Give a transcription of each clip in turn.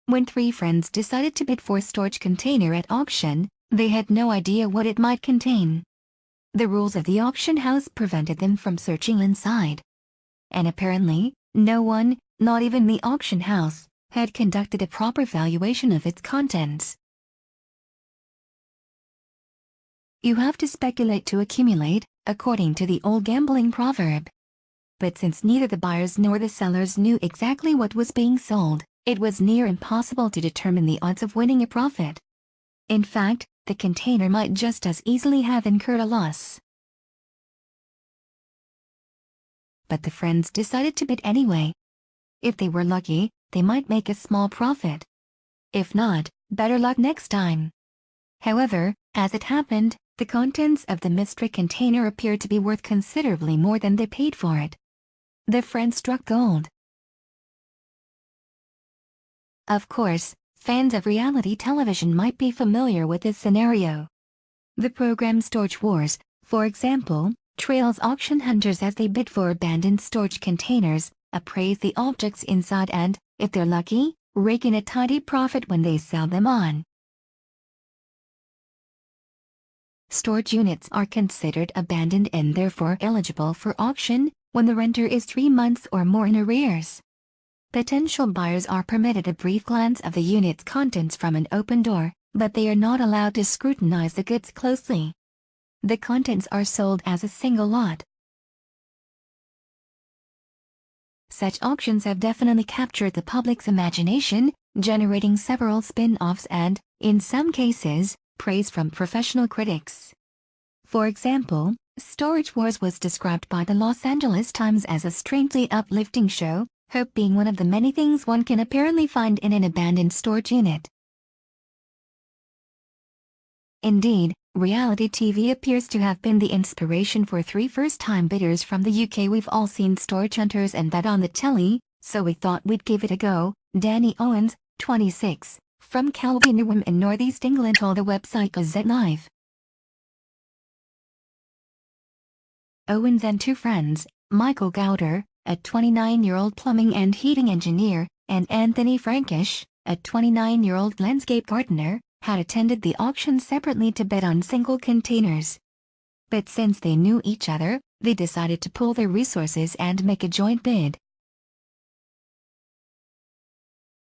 When three friends decided to bid for a storage container at auction, they had no idea what it might contain. The rules of the auction house prevented them from searching inside. And apparently, no one, not even the auction house, had conducted a proper valuation of its contents. You have to speculate to accumulate, according to the old gambling proverb. But since neither the buyers nor the sellers knew exactly what was being sold, it was near impossible to determine the odds of winning a profit. In fact, the container might just as easily have incurred a loss. But the friends decided to bid anyway. If they were lucky, they might make a small profit. If not, better luck next time. However, as it happened, the contents of the mystery container appeared to be worth considerably more than they paid for it. The friends struck gold. Of course, fans of reality television might be familiar with this scenario. The program Storage Wars, for example, trails auction hunters as they bid for abandoned storage containers, appraise the objects inside and, if they're lucky, rake in a tidy profit when they sell them on. Storage units are considered abandoned and therefore eligible for auction when the renter is 3 months or more in arrears. Potential buyers are permitted a brief glance of the unit's contents from an open door, but they are not allowed to scrutinize the goods closely. The contents are sold as a single lot. Such auctions have definitely captured the public's imagination, generating several spin-offs and, in some cases, praise from professional critics. For example, Storage Wars was described by the Los Angeles Times as a strangely uplifting show, hope being one of the many things one can apparently find in an abandoned storage unit. Indeed, reality TV appears to have been the inspiration for 3 first-time bidders from the UK. We've all seen Storage Hunters and that on the telly, so we thought we'd give it a go. Danny Owens, 26, from Kelvingraham in Northeast England told the website Gazette Live. Owens and 2 friends, Michael Gowder, a 29-year-old plumbing and heating engineer, and Anthony Frankish, a 29-year-old landscape gardener, had attended the auction separately to bid on single containers. But since they knew each other, they decided to pool their resources and make a joint bid.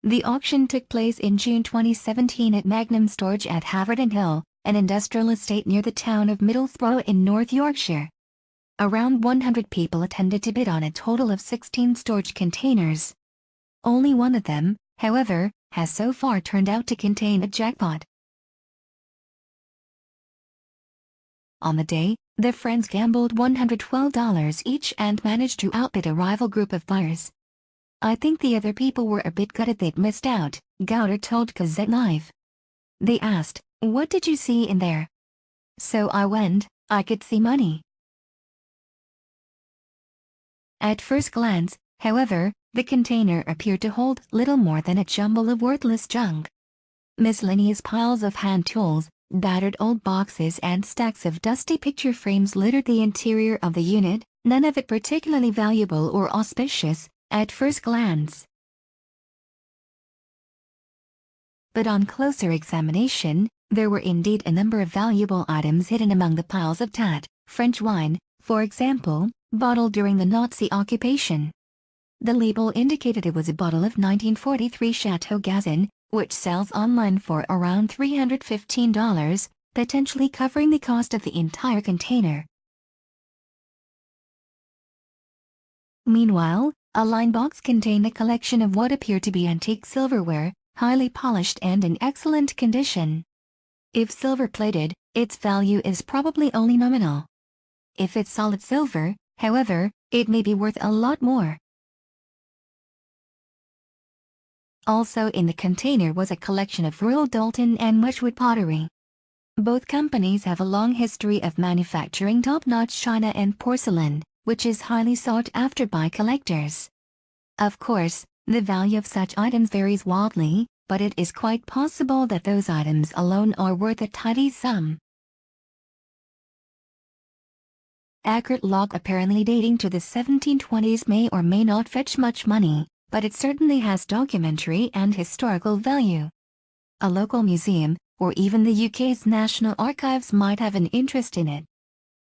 The auction took place in June 2017 at Magnum Storage at Haverton Hill, an industrial estate near the town of Middlesbrough in North Yorkshire. Around 100 people attended to bid on a total of 16 storage containers. Only one of them, however, has so far turned out to contain a jackpot. On the day, the friends gambled $112 each and managed to outbid a rival group of buyers. I think the other people were a bit gutted they'd missed out, Gowder told Gazette Live. They asked, "What did you see in there?" "So I went, I could see money." At first glance, however, the container appeared to hold little more than a jumble of worthless junk. Miscellaneous piles of hand tools, battered old boxes and stacks of dusty picture frames littered the interior of the unit, none of it particularly valuable or auspicious, at first glance. But on closer examination, there were indeed a number of valuable items hidden among the piles of tat, French wine, for example, bottled during the Nazi occupation. The label indicated it was a bottle of 1943 Chateau Gazin, which sells online for around $315, potentially covering the cost of the entire container. Meanwhile, a line box contained a collection of what appeared to be antique silverware, highly polished and in excellent condition. If silver-plated, its value is probably only nominal. If it's solid silver, however, it may be worth a lot more. Also in the container was a collection of Royal Doulton and Wedgwood pottery. Both companies have a long history of manufacturing top-notch china and porcelain, which is highly sought after by collectors. Of course, the value of such items varies wildly, but it is quite possible that those items alone are worth a tidy sum. Accurate log apparently dating to the 1720s may or may not fetch much money, but it certainly has documentary and historical value. A local museum, or even the UK's National Archives might have an interest in it.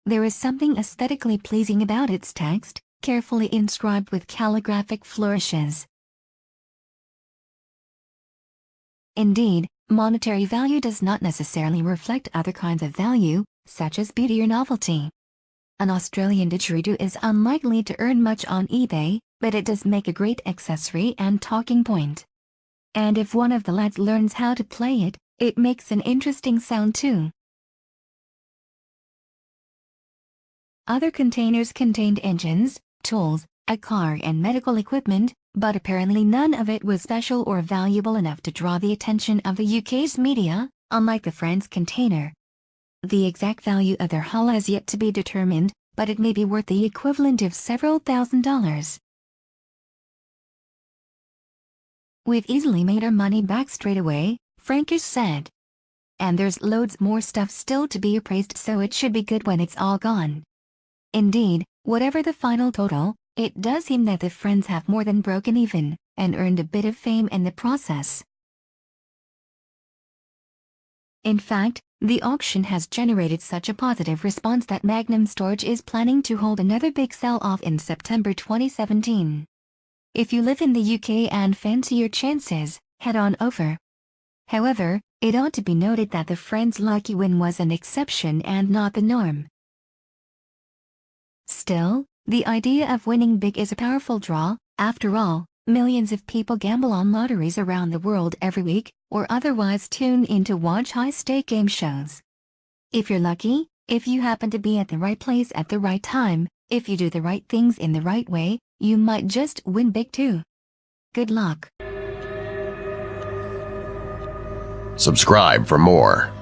There is something aesthetically pleasing about its text, carefully inscribed with calligraphic flourishes. Indeed, monetary value does not necessarily reflect other kinds of value, such as beauty or novelty. An Australian didgeridoo is unlikely to earn much on eBay, but it does make a great accessory and talking point. And if one of the lads learns how to play it, it makes an interesting sound too. Other containers contained engines, tools, a car and medical equipment, but apparently none of it was special or valuable enough to draw the attention of the UK's media, unlike the Friends container. The exact value of their hull has yet to be determined, but it may be worth the equivalent of several $1,000s. "We've easily made our money back straight away," Frankish said. "And there's loads more stuff still to be appraised, so it should be good when it's all gone." Indeed, whatever the final total, it does seem that the Friends have more than broken even, and earned a bit of fame in the process. In fact, the auction has generated such a positive response that Magnum Storage is planning to hold another big sell-off in September 2017. If you live in the UK and fancy your chances, head on over. However, it ought to be noted that the Friends' lucky win was an exception and not the norm. Still, the idea of winning big is a powerful draw. After all, millions of people gamble on lotteries around the world every week, or otherwise tune in to watch high-stake game shows. If you're lucky, if you happen to be at the right place at the right time, if you do the right things in the right way, you might just win big too. Good luck. Subscribe for more.